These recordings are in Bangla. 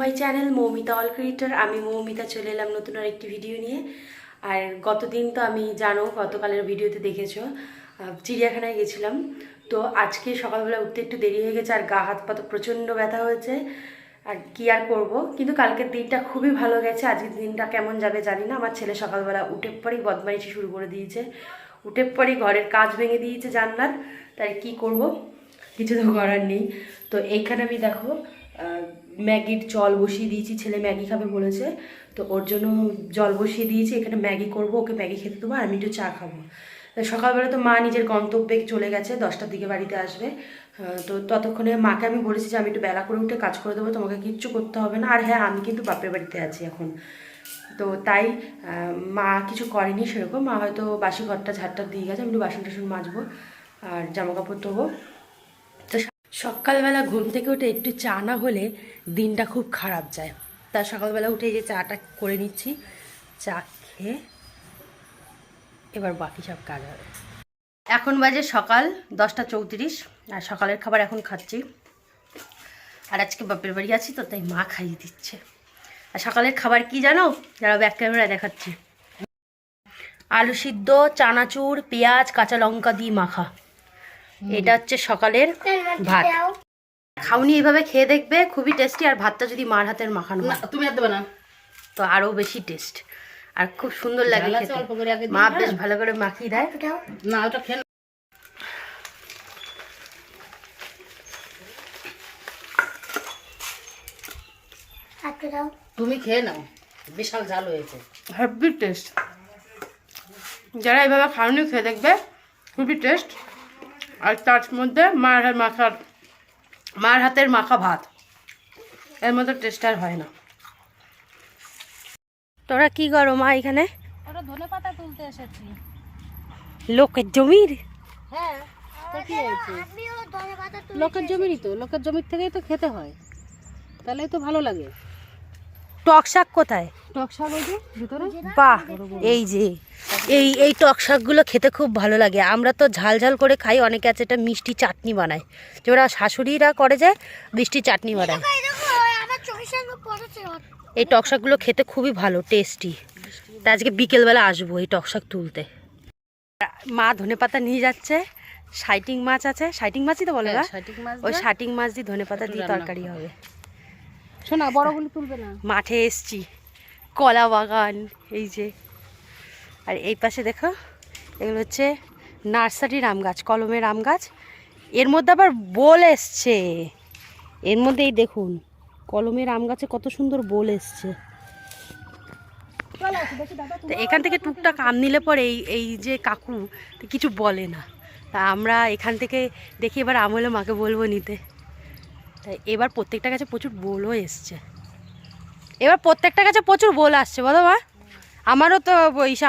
My channel Moumita all creator. আমি মৌমিতা চলে এলাম নতুন আরেকটি ভিডিও নিয়ে। আর গতদিন তো আমি জানো গতকালের ভিডিওতে দেখেছো চিড়িয়াখানায় গেছিলাম। তো আজকে সকালবেলা উঠতে একটু দেরি হয়ে গেছে আর গা হাত পা তো প্রচণ্ড ব্যথা হয়েছে। আর কি আর করব, কিন্তু কালকের দিনটা খুবই ভালো গেছে। আজকের দিনটা কেমন যাবে জানি না। আমার ছেলে সকালবেলা উঠে পরেই বদমাইশি শুরু করে দিয়েছে, উঠে পরেই ঘরের কাজ ভেঙে দিয়েছে জানলার। তাই কি করব, কিছু তো করার নেই। তো এইখানে আমি দেখো ম্যাগির জল বসিয়ে দিয়েছি, ছেলে ম্যাগি খাবে বলেছে, তো ওর জন্য জল বসিয়ে দিয়েছি। এখানে ম্যাগি করব, ওকে ম্যাগি খেতে দেবো আর আমি একটু চা খাবো। সকালবেলা তো মা নিজের গন্তব্যে চলে গেছে, 10টার দিকে বাড়িতে আসবে। তো ততক্ষণে মাকে আমি বলেছি যে আমি একটু বেলা করে উঠে কাজ করে দেবো, তোমাকে কিচ্ছু করতে হবে না। আর হ্যাঁ, আমি কিন্তু বাপের বাড়িতে আছি এখন, তো তাই মা কিছু করেনি সেরকম। মা হয়তো বাসি ঘরটা ঝাড়টা দিয়ে গেছে, আমি একটু বাসন টাসন মাজবো আর জামা কাপড় ধোবো। তো সকালবেলা ঘুম থেকে উঠে একটু চা না হলে দিনটা খুব খারাপ যায়। তা সকালবেলা উঠে যে চাটা করে নিচ্ছি, চা খেয়ে এবার বাকি সব কাজ হবে। এখন বাজে সকাল 10টা 34 আর সকালের খাবার এখন খাচ্ছি। আর আজকে বাপের বাড়ি আছি তো তাই মা খাইয়ে দিচ্ছে। আর সকালের খাবার কি জানো, যারা ব্যাক ক্যামেরায় দেখাচ্ছি, আলু সিদ্ধ, চানাচুর, পেঁয়াজ, কাঁচা লঙ্কা দিয়ে মাখা। এটা হচ্ছে সকালের ভাত। খাওনি এইভাবে খেয়ে দেখবে, খুবই টেস্টি। আর ভাতটা যদি মার হাতের মাখানো হয়, তুমি আর দেবে না তো আরো বেশি টেস্ট আর খুব সুন্দর লাগে খেতে। মা বেশ ভালো করে মাখিয়ে দেয়। না ওটা খেয়ে তুমি খেয়ে নাও, বিশাল ঝাল হয়েছে, হেভি টেস্ট। যারা এইভাবে খাওনি খেয়ে দেখবে, খুবই টেস্ট। আর তার মধ্যে মার হাতের মাখা ভাত, এর মধ্যে টেস্ট আর হয় না। তোরা কি করো মা এখানে? ওটা ধনেপাতা তুলতে এসেছি। লোকের জমির? হ্যাঁ, তো কি হয়েছে? লোকের জমিরই তো, লোকের জমির থেকেই তো খেতে হয়, তাহলেই তো ভালো লাগে। টক শাক কোথায়? টক শাক ওই যে ভিতরে। বাহ, এই যে এই টক শাকগুলো খেতে খুব ভালো লাগে। আমরা তো ঝাল ঝাল করে খাই, অনেকে আছে এটা মিষ্টি চাটনি বানায়, যে ওরা শাশুড়িরা করে যে মিষ্টি চাটনি বানায়। এই টক শাকগুলো খেতে খুবই ভালো, টেস্টি। তা আজকে বিকেলবেলা আসবো এই টক শাক তুলতে। মা ধনেপাতা নিয়ে যাচ্ছে, সাইটিং মাছ আছে, সাইটিং মাছই তো বলে না, ওই সাইটিং মাছ দিয়ে ধনেপাতা দিয়ে তরকারি হবে। শোনা বড়গুলো তুলবে না। মাঠে এসছি, কলা বাগান এই যে। আর এই পাশে দেখো, এগুলো হচ্ছে নার্সারির আম গাছ, কলমের আম গাছ। এর মধ্যে আবার বোল এসছে, এর মধ্যে এই দেখুন কলমের আম গাছে কত সুন্দর বোল এসছে। তো এখান থেকে টুকটাক আম নিলে পরে এই যে কাকু কিছু বলে না। তা আমরা এখান থেকে দেখি, এবার আম হলে মাকে বলবো নিতে। তাই এবার প্রত্যেকটা গাছে প্রচুর বোলও এসছে, এবার প্রত্যেকটা গাছে প্রচুর বোল আসছে, বলো মা? আমারও তো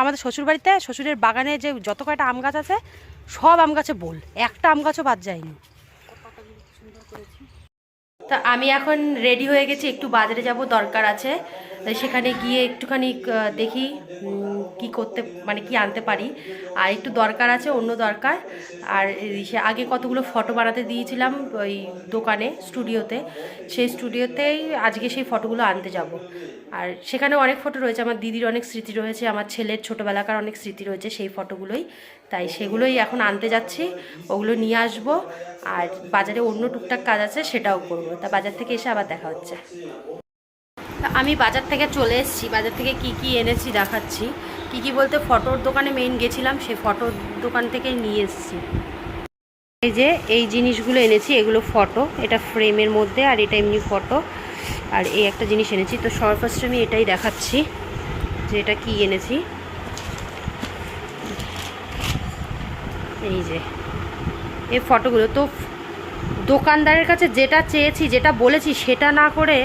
আমাদের শ্বশুর বাড়িতে, শ্বশুরের বাগানে যে যত কয়টা আম গাছ আছে সব আম গাছে বোল, একটা আম গাছও বাদ যায়নি। তা আমি এখন রেডি হয়ে গেছি, একটু বাজারে যাব, দরকার আছে। সেখানে গিয়ে একটুখানি দেখি কি করতে, মানে কি আনতে পারি। আর একটু দরকার আছে, অন্য দরকার। আর সে আগে কতগুলো ফটো বানাতে দিয়েছিলাম ওই দোকানে, স্টুডিওতে, সেই স্টুডিওতেই আজকে সেই ফটোগুলো আনতে যাব। আর সেখানে অনেক ফটো রয়েছে, আমার দিদির অনেক স্মৃতি রয়েছে, আমার ছেলের ছোটোবেলাকার অনেক স্মৃতি রয়েছে সেই ফটোগুলোই। তাই সেগুলোই এখন আনতে যাচ্ছি, ওগুলো নিয়ে আসবো। আর বাজারে অন্য টুকটাক কাজ আছে, সেটাও করবো। তা বাজার থেকে এসে আবার দেখা হচ্ছে। আমি বাজার থেকে চলে এসেছি, বাজার থেকে কি কি এনেছি দেখাচ্ছি। কি কি বলতে, ফটোর দোকানে মেইন গেছিলাম, সেই ফটোর দোকান থেকেই নিয়ে এসেছি। এই যে এই জিনিসগুলো এনেছি, এগুলো ফটো, এটা ফ্রেমের মধ্যে, আর এটা এমনি ফটো। আর এই একটা জিনিস এনেছি। তো সর্বফার্স্ট আমি এটাই দেখাচ্ছি যে এটা কি এনেছি। এই যে এই ফটোগুলো, তো দোকানদারের কাছে যেটা চেয়েছি, যেটা বলেছি সেটা না করে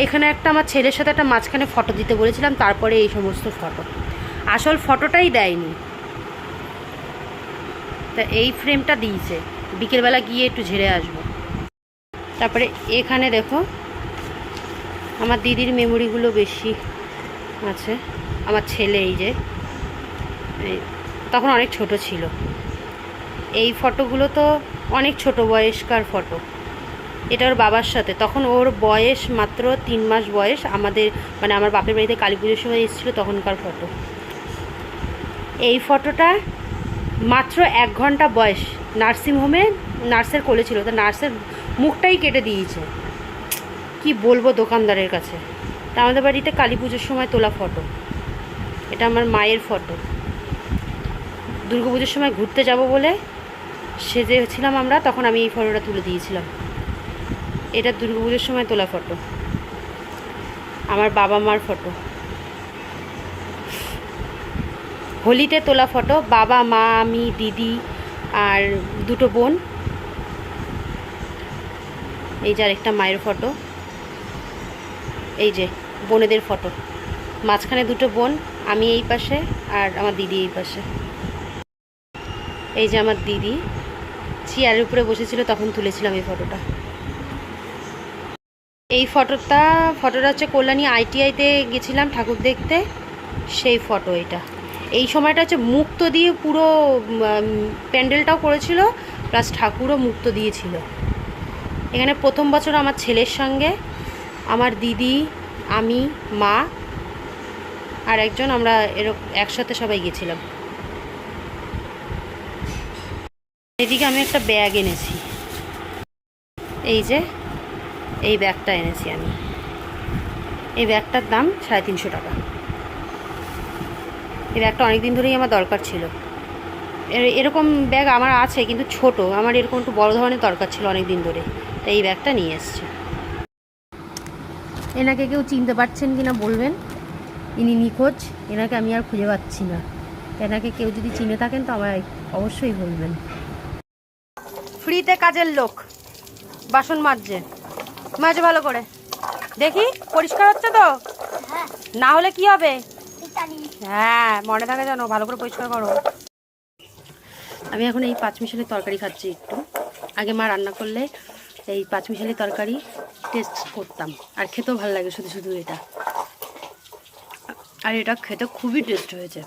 এখানে একটা আমার ছেলের সাথে একটা মাঝখানে ফটো দিতে বলেছিলাম, তারপরে এই সমস্ত ফটো, আসল ফটোটাই দেয়নি। তা এই ফ্রেমটা দিয়েছে, বিকেলবেলা গিয়ে একটু ঝেড়ে আসবো। তারপরে এখানে দেখো আমার দিদির মেমোরিগুলো বেশি আছে, আমার ছেলে এই যে তখন অনেক ছোট ছিল। এই ফটোগুলো তো অনেক ছোট বয়স্কার ফটো, এটা ওর বাবার সাথে, তখন ওর বয়স মাত্র 3 মাস বয়স। আমাদের মানে আমার বাপের বাড়িতে কালী পুজোর সময় এসেছিলো তখনকার ফটো। এই ফটোটা মাত্র 1 ঘন্টা বয়স, নার্সিংহোমে নার্সের কোলে ছিল, তো নার্সের মুখটাই কেটে দিয়েছে। কি বলবো দোকানদারের কাছে। তা আমাদের বাড়িতে কালী পুজোর সময় তোলা ফটো। এটা আমার মায়ের ফটো। দুর্গা পুজোর সময় ঘুরতে যাব বলে সেজেছিলাম আমরা, তখন আমি এই ফটোটা তুলে দিয়েছিলাম। এটা দুর্গা পুজোর সময় তোলা ফটো, আমার বাবা মার ফটো। হোলিতে তোলা ফটো, বাবা মা আমি দিদি আর 2টো বোন। এই যে আরেকটা মায়ের ফটো, এই যে বোনেদের ফটো, মাঝখানে 2টো বোন, আমি এই পাশে আর আমার দিদি এই পাশে। এই যে আমার দিদি চেয়ারের উপরে বসেছিল, তখন তুলেছিলাম এই ফটোটা। এই ফটোটা হচ্ছে কল্যাণী ITIতে গেছিলাম ঠাকুর দেখতে, সেই ফটো এটা। এই সময়টা হচ্ছে মুক্ত দিয়ে পুরো প্যান্ডেলটাও করেছিল, প্লাস ঠাকুরও মুক্ত দিয়েছিল। এখানে প্রথম বছর আমার ছেলের সঙ্গে আমার দিদি, আমি, মা আর একজন, আমরা এরকম একসাথে সবাই গেছিলাম। এদিকে আমি একটা ব্যাগ এনেছি, এই যে এই ব্যাগটা এনেছি আমি। এই ব্যাগটার দাম 350 টাকা। এই ব্যাগটা অনেক দিন ধরেই আমার দরকার ছিল। এরকম ব্যাগ আমার আছে কিন্তু ছোট, আমার এরকম একটু বড় ধরনের দরকার ছিল অনেক দিন ধরে, তাই এই ব্যাগটা নিয়ে এসেছি। এনাকে কেউ চিনতে পারছেন কিনা বলবেন, ইনি নিখোঁজ, এনাকে আমি আর খুঁজে পাচ্ছি না। এনাকে কেউ যদি চিনে থাকেন তো আমায় অবশ্যই বলবেন। ফ্রিতে কাজের লোক, বাসন মাজছে, মাজে ভালো করে, দেখি পরিষ্কার হচ্ছে তো, না হলে কি হবে? হ্যাঁ মনে থাকে জানো, ভালো করে পরিষ্কার করো। আমি এখন এই 5 মিশালি তরকারি খাচ্ছি একটু। আগে মা রান্না করলে এই 5 মিশালি তরকারি টেস্ট করতাম, আর খেতেও ভালো লাগে শুধু শুধু এটা। আর এটা খেতে খুবই টেস্ট হয়েছে।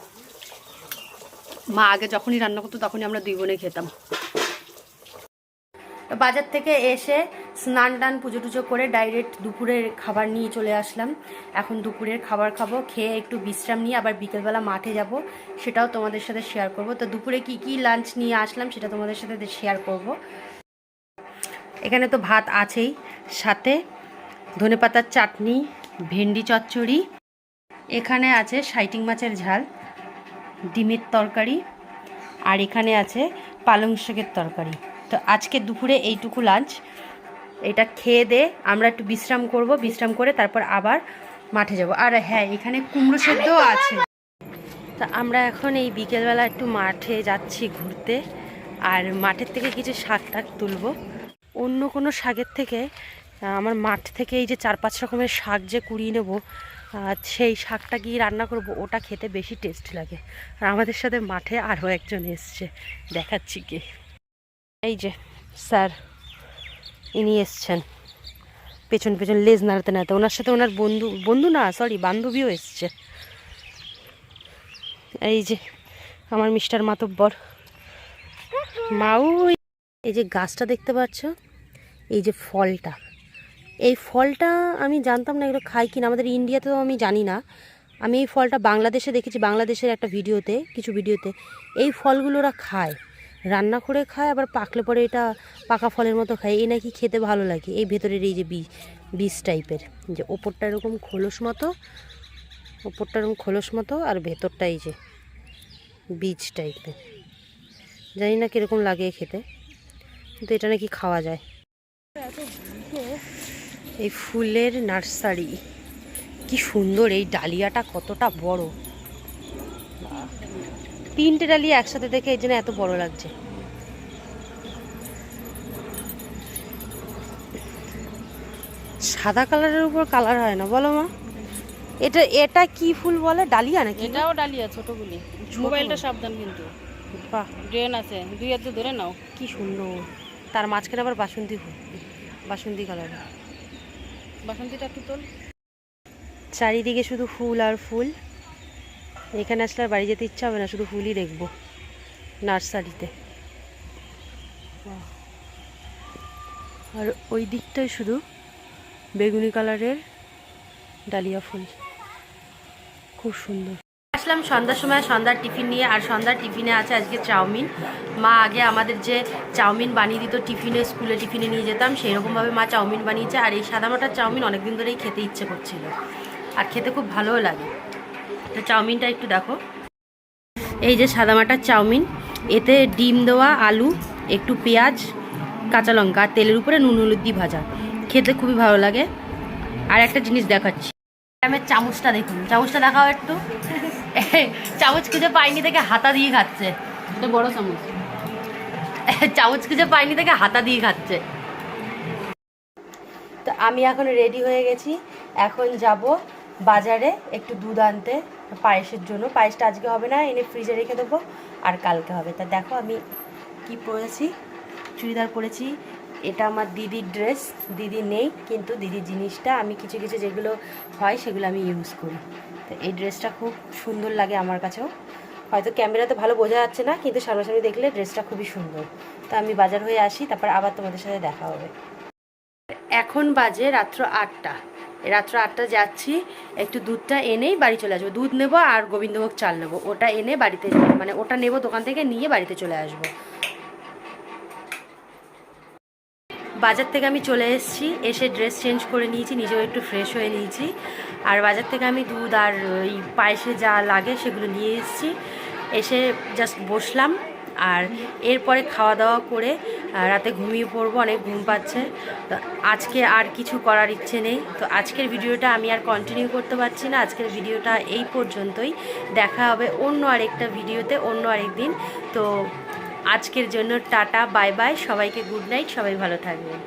মা আগে যখনই রান্না করতো তখনই আমরা 2 বোনে খেতাম। বাজার থেকে এসে স্নান টান পুজো টুজো করে ডাইরেক্ট দুপুরের খাবার নিয়ে চলে আসলাম। এখন দুপুরের খাবার খাবো, খেয়ে একটু বিশ্রাম নিয়ে আবার বিকেলবেলা মাঠে যাব, সেটাও তোমাদের সাথে শেয়ার করব। তো দুপুরে কি কি লাঞ্চ নিয়ে আসলাম সেটা তোমাদের সাথে শেয়ার করব। এখানে তো ভাত আছেই, সাথে ধনেপাতার চাটনি, ভেন্ডি চচ্চড়ি, এখানে আছে সাইটিং মাছের ঝাল, ডিমের তরকারি, আর এখানে আছে পালং শাকের তরকারি। তো আজকে দুপুরে এইটুকু লাঞ্চ। এটা খেয়ে দে আমরা একটু বিশ্রাম করব, বিশ্রাম করে তারপর আবার মাঠে যাব। আর হ্যাঁ, এখানে কুমড়ো সেদ্ধও আছে। তা আমরা এখন এই বিকেলবেলা একটু মাঠে যাচ্ছি ঘুরতে, আর মাঠের থেকে কিছু শাক টাক তুলবো। অন্য কোনো শাকের থেকে আমার মাঠ থেকে এই যে 4-5 রকমের শাক যে কুড়িয়ে নেব, সেই শাকটা গিয়ে রান্না করব, ওটা খেতে বেশি টেস্ট লাগে। আর আমাদের সাথে মাঠে আরও একজন এসছে, দেখাচ্ছি কি। এই যে স্যার, ইনি এসছেন পেছন পেছন লেজ নাড়াতে নাড়াতে। ওনার সাথে ওনার বান্ধবীও এসছে। এই যে আমার মিস্টার মাতব্বর মাউ। এই যে গাছটা দেখতে পাচ্ছ, এই যে ফলটা, এই ফলটা আমি জানতাম না এগুলো খাই কিনা, আমাদের ইন্ডিয়াতে তো আমি জানি না। আমি এই ফলটা বাংলাদেশে দেখেছি, বাংলাদেশের একটা ভিডিওতে, কিছু ভিডিওতে এই ফলগুলো ওরা খায়, রান্না করে খায়, আবার পাকলে পরে এটা পাকা ফলের মতো খায়। এই নাকি খেতে ভালো লাগে। এই ভেতরের এই যে বীজ টাইপের, যে ওপরটা এরকম খোলস মতো, ওপরটা এরকম খোলস মতো, আর ভেতরটা এই যে বীজ টাইপের। জানি না কীরকম লাগে খেতে, কিন্তু এটা নাকি খাওয়া যায়। এই ফুলের নার্সারি, কি সুন্দর। এই ডালিয়াটা কতটা বড়, 3টে ডালিয়া একসাথে দেখে এই জন্য এত বড় লাগছে। সাদা কালারের উপর কালার হয় না, বলো মা? এটা কি ফুল বলে? ডালিয়া নাকি? এটাও ডালিয়া, ছোটগুলি। মোবাইলটা সাবধান কিন্তু, বাহ, ড্রেন আছে, 2 হাতে ধরে নাও। কি সুন্দর। তার মাঝখানে আবার বাসন্তী ফুল, বাসন্তী কালার। বাসন্তীটা একটু তোল। চারিদিকে শুধু ফুল আর ফুল। এখানে আসলে আর বাড়ি যেতে ইচ্ছা হবে না, শুধু ফুলই দেখবো নার্সারিতে। আর ওই দিক চারদিকটাই শুধু বেগুনি কালারের ডালিয়া ফুল, খুব সুন্দর। আসলাম সন্ধ্যার সময় সন্ধ্যার টিফিন নিয়ে, আর সন্ধ্যার টিফিনে আছে আজকে চাউমিন। মা আগে আমাদের যে চাউমিন বানিয়ে দিত টিফিনে, স্কুলে টিফিনে নিয়ে যেতাম, সেই রকমভাবে মা চাউমিন বানিয়েছে। আর এই সাদামাটার চাউমিন অনেকদিন ধরেই খেতে ইচ্ছে করছিল, আর খেতে খুব ভালোও লাগে। তো চাউমিনটা একটু দেখো, এই যে সাদামাটার চাউমিন, এতে ডিম দেওয়া, আলু, একটু পেঁয়াজ, কাঁচা লঙ্কা, তেলের উপরে নুন হলুদ দিয়ে ভাজা, খেতে খুবই ভালো লাগে। আর একটা জিনিস দেখাচ্ছি, আমার চামচটা দেখুন, চামচটা দেখাও একটু। চামচ খুঁজে পাইনি থেকে হাতা দিয়ে খাচ্ছে, এটা বড় চামচ। চামচ খুঁজে পাইনি থেকে হাতা দিয়ে খাচ্ছে। তো আমি এখন রেডি হয়ে গেছি, এখন যাব বাজারে একটু দুধ আনতে পায়েসের জন্য। পায়েসটা আজকে হবে না, এনে ফ্রিজে রেখে দেবো, আর কালকে হবে। তা দেখো আমি কি পরেছি, চুড়িদার পরেছি। এটা আমার দিদির ড্রেস, দিদি নেই কিন্তু দিদির জিনিসটা আমি কিছু কিছু যেগুলো হয় সেগুলো আমি ইউজ করি। তো এই ড্রেসটা খুব সুন্দর লাগে আমার কাছেও, হয়তো ক্যামেরাতে ভালো বোঝা যাচ্ছে না, কিন্তু সামনাসামনি দেখলে ড্রেসটা খুবই সুন্দর। তো আমি বাজার হয়ে আসি, তারপর আবার তোমাদের সাথে দেখা হবে। এখন বাজে রাত্র 8টা, রাত্র 8টা যাচ্ছি, একটু দুধটা এনেই বাড়ি চলে আসবো। দুধ নেবো আর গোবিন্দভোগ চাল নেবো, ওটা এনে বাড়িতে, মানে ওটা নেবো দোকান থেকে, নিয়ে বাড়িতে চলে আসবো। বাজার থেকে আমি চলে এসেছি, এসে ড্রেস চেঞ্জ করে নিয়েছি, নিজেও একটু ফ্রেশ হয়ে নিয়েছি। আর বাজার থেকে আমি দুধ আর ওই পায়েসে যা লাগে সেগুলো নিয়ে এসেছি। এসে জাস্ট বসলাম, আর এরপরে খাওয়া দাওয়া করে রাতে ঘুমিয়ে পড়বো, অনেক ঘুম পাচ্ছে। তো আজকে আর কিছু করার ইচ্ছে নেই, তো আজকের ভিডিওটা আমি আর কন্টিনিউ করতে পারছি না। আজকের ভিডিওটা এই পর্যন্তই, দেখা হবে অন্য আরেকটা ভিডিওতে অন্য আরেক দিন। তো আজকের জন্য টাটা, বাই বাই, সবাইকে গুড নাইট, সবাই ভালো থাকবেন।